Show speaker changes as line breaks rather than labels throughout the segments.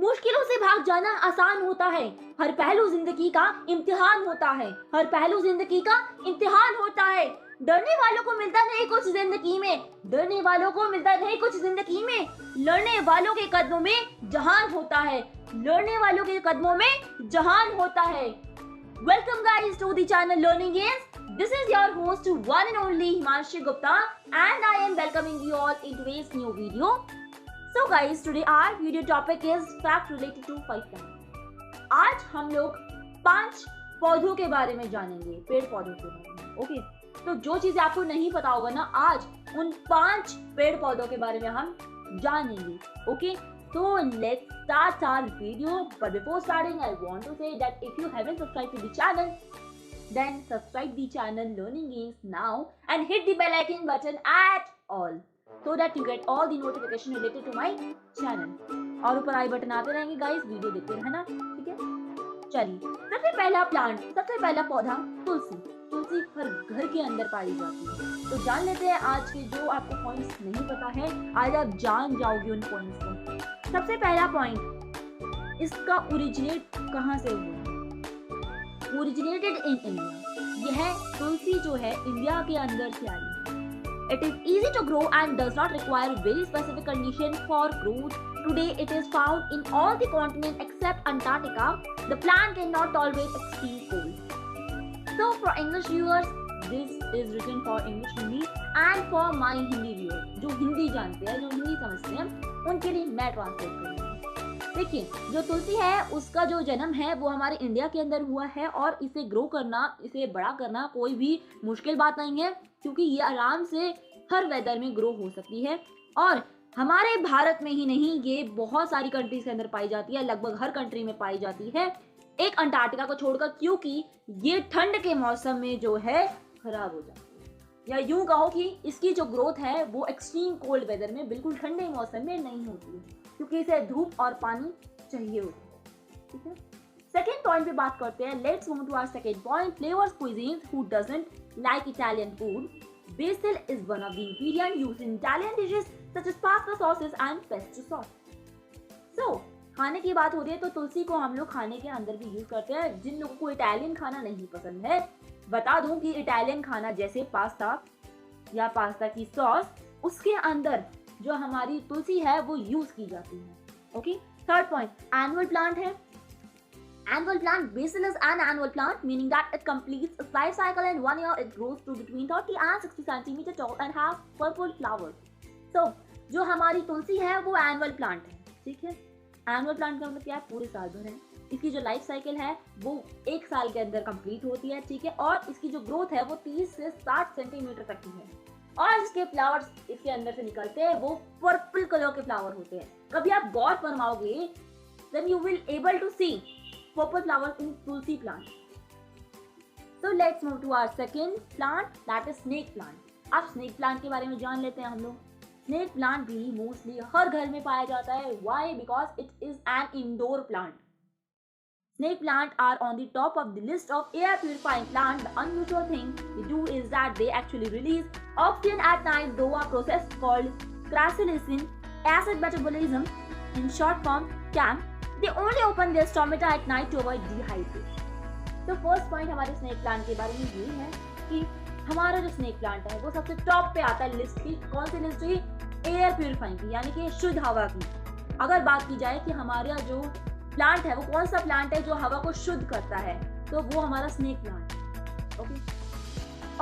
मुश्किलों से भाग जाना आसान होता है, हर पहलू जिंदगी का इम्तिहान होता है, हर पहलू जिंदगी का इम्तिहान होता है। डरने वालों को मिलता नहीं कुछ जिंदगी में, डरने वालों को मिलता नहीं कुछ जिंदगी में, लड़ने वालों के कदमों में जहान होता है, लड़ने वालों के कदमों में जहान होता है। Welcome guys to the channel Learning Games. This is your host one and only Himanshi Gupta and I am welcoming you all in today's new video. So guys, today our video topic is fact related to 5 plants. आज हम लोग 5 पौधों के बारे में जानेंगे, पेड़ पौधों के बारे में। ओके, तो जो चीजें आपको नहीं पता होगा ना, आज उन 5 पेड़ पौधों के बारे में हम जानेंगे। Okay, so let's start our video. But before starting, I want to say that if you haven't subscribed to the channel, then subscribe the channel Learning Games now and hit the bell icon button at all, so that you get all the notification related to my channel. और ऊपर आई button आते रहेंगे guys, video देखते रहना, ठीक है। चलिए, सबसे पहला प्लांट, सबसे पहला पौधा तुलसी। तुलसी हर घर के अंदर पाई जाती है। तो जान लेते हैं आज के जो आपको पॉइंट्स नहीं पता है, आज आप जान जाओगे उन पॉइंट्स को। सबसे पहला पॉइंट, इसका ओरिजिनेट कहाँ से हुआ? Originated in India. यह तुलसी जो है इंडिया के अंदर से आई है। It is easy to grow and does not require very specific condition for growth. Today it is found in all the continents except Antarctica. The plant cannot tolerate extreme cold. So for English viewers, this is written for English Hindi and for my Hindi viewers, जो हिंदी जानते हैं, जो हिंदी समझते हैं, उनके लिए मैं translate करूँगी। देखिए, जो तुलसी है उसका जो जन्म है वो हमारे इंडिया के अंदर हुआ है और इसे ग्रो करना, इसे बड़ा करना कोई भी मुश्किल बात नहीं है, क्योंकि ये आराम से हर वेदर में ग्रो हो सकती है। और हमारे भारत में ही नहीं, ये बहुत सारी कंट्रीज के अंदर पाई जाती है, लगभग हर कंट्री में पाई जाती है, एक अंटार्कटिका को छोड़कर, क्योंकि ये ठंड के मौसम में जो है खराब हो जाती है, या यूं कहो कि इसकी जो ग्रोथ है वो एक्सट्रीम कोल्ड वेदर में, बिल्कुल ठंडे मौसम में नहीं होती है, क्योंकि इसे धूप और पानी चाहिए होता है, ठीक है। सेकेंड पॉइंट पे बात करते हैं। Let's move to our second point, flavours cuisines who doesn't like Italian food. Basil is one of the ingredients used in Italian dishes such as pasta sauces and pesto sauce. So, खाने की बात हो रही है तो तुलसी को हम लोग खाने के अंदर भी यूज करते हैं। जिन लोगों को इटालियन खाना नहीं पसंद है, बता दूं कि इटालियन खाना जैसे पास्ता या पास्ता की सॉस, उसके अंदर जो हमारी तुलसी है वो यूज की जाती है। Okay, third point, annual plant है। Annual plant, basil is an annual plant, meaning that it completes its life cycle in 1 year. It grows to between 30 and 60 centimeter tall and have purple flowers. So, जो हमारी तुलसी है वो annual plant है, ठीक है। Annual plant का मतलब क्या है? पूरे साल भर है। इसकी जो लाइफ साइकिल है वो 1 साल के अंदर कंप्लीट होती है, ठीक है। और इसकी जो ग्रोथ है वो 30 से 60 सेंटीमीटर तक की है। और इसके फ्लावर्स इसके अंदर से निकलते हैं, वो पर्पल कलर के फ्लावर होते हैं। कभी आप गौर फरमाओगे, then you will able to see purple flowers in tulsi plant. So let's move to our second plant, that is snake plant. अब snake plant के बारे में जान लेते हैं हम लोग। snake plant भी मोस्टली हर घर में पाया जाता है। Why? Because it is an indoor plant. Snake plant are on the top of the list of air purifying plant. The unusual thing they do is that they actually release oxygen at night through a process called crassulacean acid metabolism, in short form CAM. They only open their stomata at night to avoid dehydration. तो first point हमारे snake plant के बारे में ये है कि हमारा जो स्नेक प्लांट है वो सबसे टॉप पे आता है लिस्ट की। कौन सी लिस्ट की? एयर प्यूरिफाइंग की, यानी कि शुद्ध हवा की। अगर बात की जाए कि हमारा जो प्लांट है वो कौन सा प्लांट है जो हवा को शुद्ध करता है, तो वो हमारा स्नेक प्लांट है। ओके,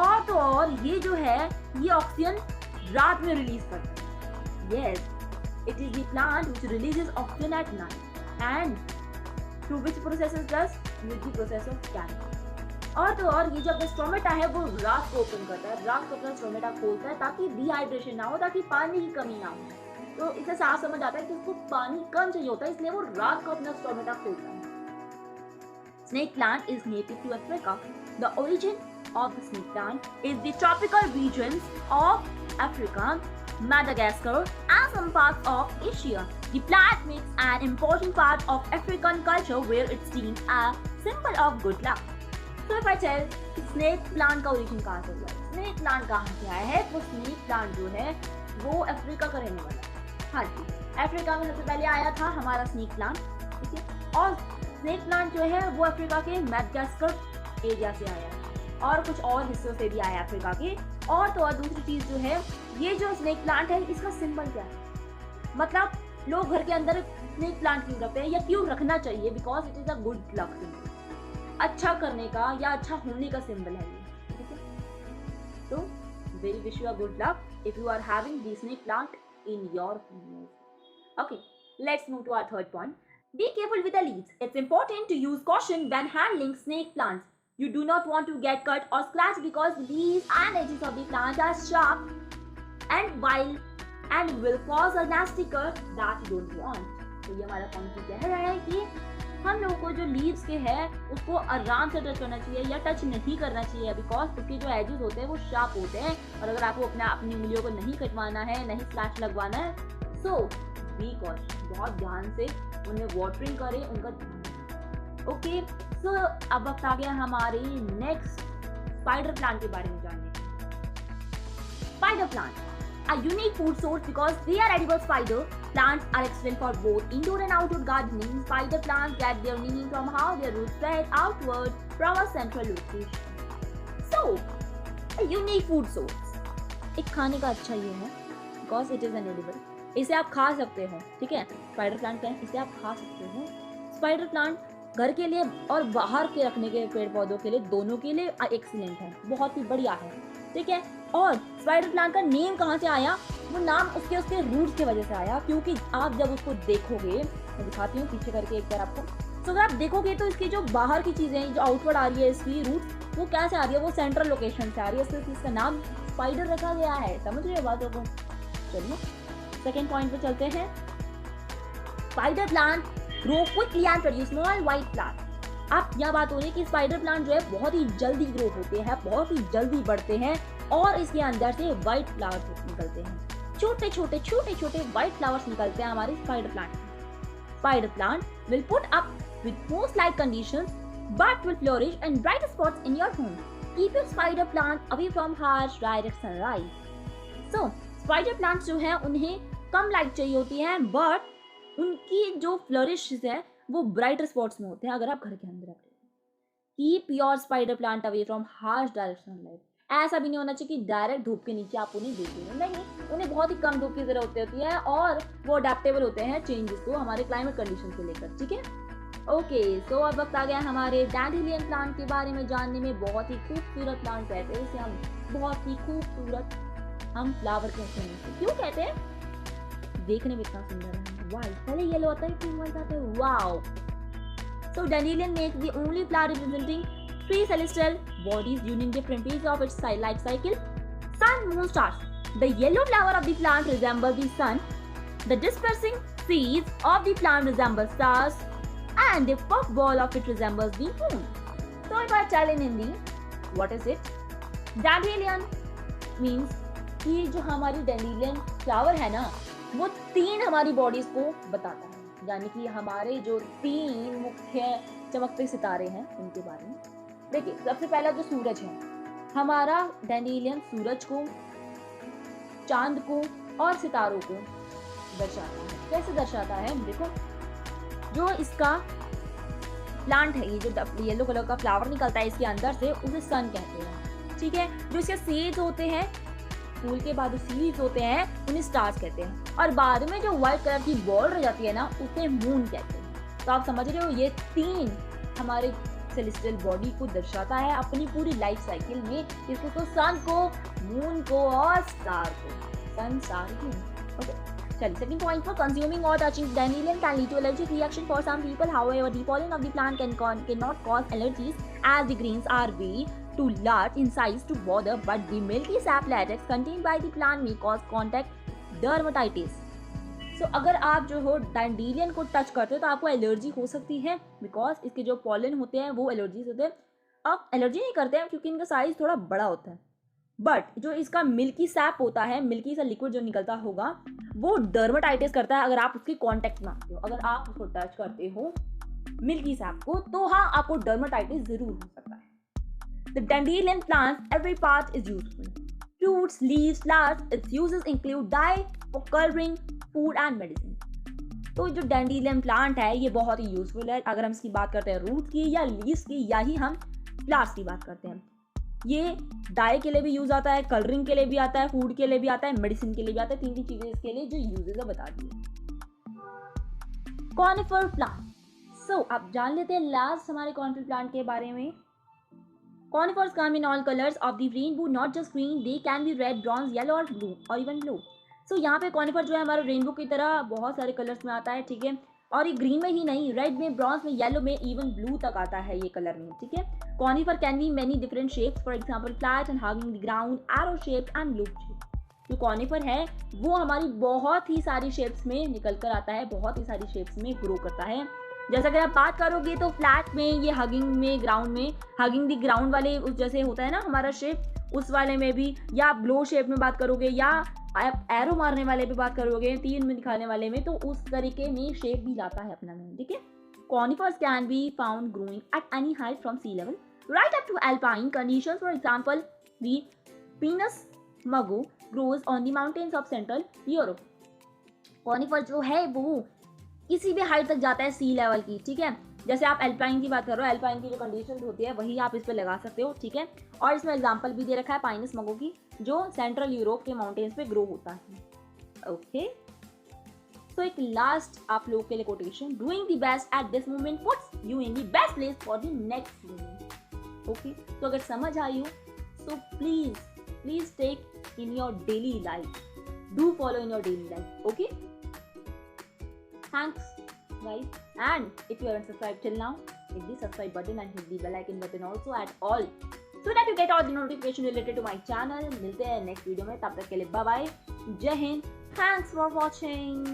और तो और ये जो है ये ऑक्सीजन रात में रिलीज करता है। Yes, it is the plant which releases oxygen at night and through which processes does with the process of CAM. और तो और ये जो अपना स्टोमेटा है वो रात को ओपन करता है, रात को अपना स्टोमेटा खोलता है ताकि डिहाइड्रेशन ना हो, ताकि पानी की कमी ना हो। तो इसे साफ समझ आता है कि उसको पानी कम चाहिए होता है, इसलिए वो रात को अपना स्टोमेटा खोलता है। Snake plant is native to Africa. The origin of the snake plant is the tropical regions of Africa, Madagascar and some parts of Asia. The plant makes an important part of African culture where it's seen a symbol of good luck. So if I tell snake plant का origin कहाँ से हुआ है, snake plant कहाँ से आया है, तो snake plant जो है वो अफ्रीका का रहने वाला है। हाँ जी, अफ्रीका में सबसे पहले आया था हमारा स्नेक प्लांट, ठीक है। और स्नेक प्लांट जो है वो अफ्रीका के मैडागास्कर एरिया से आया है और कुछ और हिस्सों से भी आया अफ्रीका के। और तो और दूसरी चीज जो है, ये जो स्नेक प्लांट है इसका सिंबल क्या है, मतलब लोग घर के अंदर स्नेक प्लांट क्यों रखते हैं या क्यों रखना चाहिए, because it is a good luck symbol, अच्छा करने का या अच्छा होने का सिंबल है ये, ठीक है। तो very wish you a good luck if you are having the snake plant in your home. Okay, let's move to our third point. Be careful with the leaves. It's important to use caution when handling snake plants. You do not want to get cut or scratched because the leaves and edges of the plant are sharp and wild and will cause a nasty cut that you don't want. तो ये हमारा point कह रहा है कि हम लोगों को जो लीव्स के है उसको आराम से टच करना चाहिए या टच नहीं करना चाहिए, बिकॉज उसके जो एजेस होते हैं वो शार्प होते हैं और अगर आपको अपनी उंगलियों को नहीं कटवाना है, नहीं स्क्रैच लगवाना है, सो बी कॉशियस, बहुत ध्यान से उन्हें वाटरिंग करें उनका। ओके, सो अब वक्त आ गया हमारे नेक्स्ट स्पाइडर प्लांट के बारे में जानने। Spider plant a unique food source because they are edible spider plants are excellent for both indoor and outdoor gardening. Spider plants get their meaning from how their roots spread outward from a central location. So, a unique food source. एक खाने का अच्छा ये है because it is an edible. इसे आप खा सकते हो, ठीक है। स्पाइडर प्लांट क्या है, इसे आप खा सकते हो। स्पाइडर प्लांट घर के लिए और बाहर के रखने के पेड़ पौधों के लिए, दोनों के लिए एक्सीलेंट है, बहुत ही बढ़िया है, ठीक है। और स्पाइडर प्लांट का नेम कहाँ से आया, वो नाम उसके रूट्स की वजह से आया, क्योंकि आप जब उसको देखोगे, मैं दिखाती हूँ पीछे करके एक बार आपको, तो अगर आप देखोगे तो इसकी जो बाहर की चीजें जो आउटवर्ड आ रही है इसकी रूट, वो कैसे आ रही है, वो सेंट्रल लोकेशन से आ रही है, इसलिए इसका नाम स्पाइडर रखा गया है। समझ रहे हो बातों को। चलिए सेकेंड पॉइंट पे चलते हैं। Spider plant grow quickly and produce small white flower. अब यह बात हो रही है कि स्पाइडर प्लांट जो है बहुत ही जल्दी ग्रो होते हैं, बहुत ही जल्दी बढ़ते हैं और इसके अंदर से व्हाइट फ्लावर्स निकलते हैं, छोटे छोटे व्हाइट फ्लावर्स निकलते हैं हमारे spider plant. Spider plant will put up with most light conditions but will flourish and bright spots in your home. Keep your spider plant away from harsh direct sunlight. So spider plants जो है उन्हें कम light चाहिए होती है, but उनकी जो flourish है वो ब्राइटर स्पॉट्स में होते हैं अगर आप घर के अंदर रखते हैं। Keep your spider plant away from harsh direct sunlight. ऐसा भी नहीं होना चाहिए कि डायरेक्ट धूप के नीचे आप उन्हें देखें, नहीं, उन्हें बहुत ही कम धूप की जरूरत होती है और वो अडेप्टेबल होते हैं चेंजेस को, हमारे क्लाइमेट कंडीशन को लेकर, ठीक है। ओके, सो अब वक्त आ गया हमारे डैंडेलियन प्लांट के बारे में जानने में। बहुत ही खूबसूरत प्लांट कहते हैं इसे हम, बहुत ही खूबसूरत हम फ्लावर कहते हैं। क्यों कहते हैं, देखने में इतना सुंदर है, वाओ, पहले येलो होता है फिर व्हाइट आता है, wow. So dandelion makes the only plant representing three celestial bodies during different phases of its life cycle: sun, moon, stars. The yellow flower of the plant resembles the sun, the dispersing seeds of the plant resemble stars, and the puff ball of it resembles the moon. So if I tell in Hindi, what is it? Dandelion means कि जो हमारी dandelion flower है ना, वो तीन हमारी bodies को बताता है, यानी कि हमारे जो तीन मुख्य चमकते सितारे हैं उनके बारे में। देखिए, सबसे पहला जो सूरज है हमारा, डैंडेलियन सूरज को, चांद को और सितारों को दर्शाता है। कैसे दर्शाता है, देखो, जो इसका प्लांट है, ये जो येलो कलर का फ्लावर निकलता है इसके अंदर से, उसे सन कहते हैं, ठीक है। जो इसके सीड्स होते हैं, फूल के बाद जो सीड्स होते हैं उन्हें स्टार्स कहते हैं, और बाद में जो व्हाइट कलर की बॉल रह जाती है ना, उसे मून कहते हैं। तो आप समझ रहे हो, ये तीन हमारे सेलेस्टियल बॉडी को दर्शाता है अपनी पूरी लाइफ साइकिल में, इसको तो सन को, मून को और स्टार को, सन, स्टार, मून। ओके, चलिए सेकंड पॉइंट पर, कंज्यूमिंग और touching dandelion can lead to allergic reaction for some people. However the pollen of the plant can not cause allergies as the grains are way too large in size to bother, but the milky sap latex contained by the plant may cause contact dermatitis. So, अगर आप जो हो dandelion को touch करते हो तो आपको allergy हो सकती है, बिकॉज इसके जो पॉलन होते हैं वो एलर्जीज होते हैं। आप एलर्जी नहीं करते हैं क्योंकि इनका साइज थोड़ा बड़ा होता है, बट जो इसका मिल्की सैप होता है, मिल्की सा लिक्विड जो निकलता होगा, वो डर्मेटाइटिस करता है अगर आप उसके कॉन्टेक्ट में आते हो। अगर आप उसको टच करते हो मिल्की सैप को, तो हाँ, आपको डर्मेटाइटिस जरूर हो सकता है। The dandelion plant's every part is useful. Fruits, leaves, flowers, its uses include dye, for coloring, food and medicine. तो जो डैंडिलियन प्लांट है ये बहुत ही यूजफुल है। अगर हम इसकी बात करते हैं रूट की या लीव्स की या ही हम फ्लावर्स की बात करते हैं, ये डाई के लिए भी यूज आता है, कलरिंग के लिए भी आता है, फूड के लिए भी आता है, मेडिसिन के लिए भी आता है। 3 चीजें इसके लिए जो यूजेस है बता दिए। कॉनिफर प्लांट, सो अब जान लेते हैं लास्ट हमारे कॉनिफर प्लांट के बारे में। Conifers come in all colors of the rainbow, not just green. They can be red, bronze, yellow or blue or even blue. So यहाँ पे कॉनिफर जो है हमारे रेनबो की तरह बहुत सारे कलर्स में आता है, ठीक है। और ये ग्रीन में ही नहीं, रेड में, ब्रॉन्ज में, येलो में, इवन ब्लू तक आता है ये कलर में, ठीक है। Conifer can be many different shapes, for example flat and hugging the ground, arrow shape and loop shape. जो कॉनिफर है वो हमारी बहुत ही सारी शेप्स में निकल कर आता है, बहुत ही सारी शेप्स में ग्रो करता है। जैसे अगर आप बात करोगे तो फ्लैट में ये हगिंग में, ग्राउंड में, हगिंग द ग्राउंड वाले उस जैसे होता है ना हमारा शेप, उस वाले में भी, या ब्लो शेप में बात करोगे, या आप एरो मारने वाले पे बात करोगे, 3 में दिखाने वाले में, तो उस तरीके में शेप भी लाता है अपना में, ठीक है। Conifers can be found growing at any height from sea level right up to alpine conditions. For example the pinus mugo grows on the mountains of central Europe. Conifer जो है वो किसी भी हाइट तक जाता है सी लेवल की, ठीक है। जैसे आप एल्पाइन की बात करो, एल्पाइन की जो कंडीशन होती है वही आप इस पे लगा सकते हो, ठीक है। और इसमें एग्जांपल भी दे रखा है पाइनस मगो की, जो सेंट्रल यूरोप के माउंटेन्स पे ग्रो होता है। ओके, तो एक लास्ट आप लोग के लिए quotation, doing the best at this moment puts you in the best place for the next moment. Okay, तो अगर समझ आई हो तो please take in your daily life, do follow in your daily life. Okay, thanks guys, and if you haven't subscribed till now, hit the subscribe button and hit the bell icon button also at all, so that you get all the notification related to my channel. मिलते हैं next video में, तब तक के लिए bye bye, जय Hind, thanks for watching.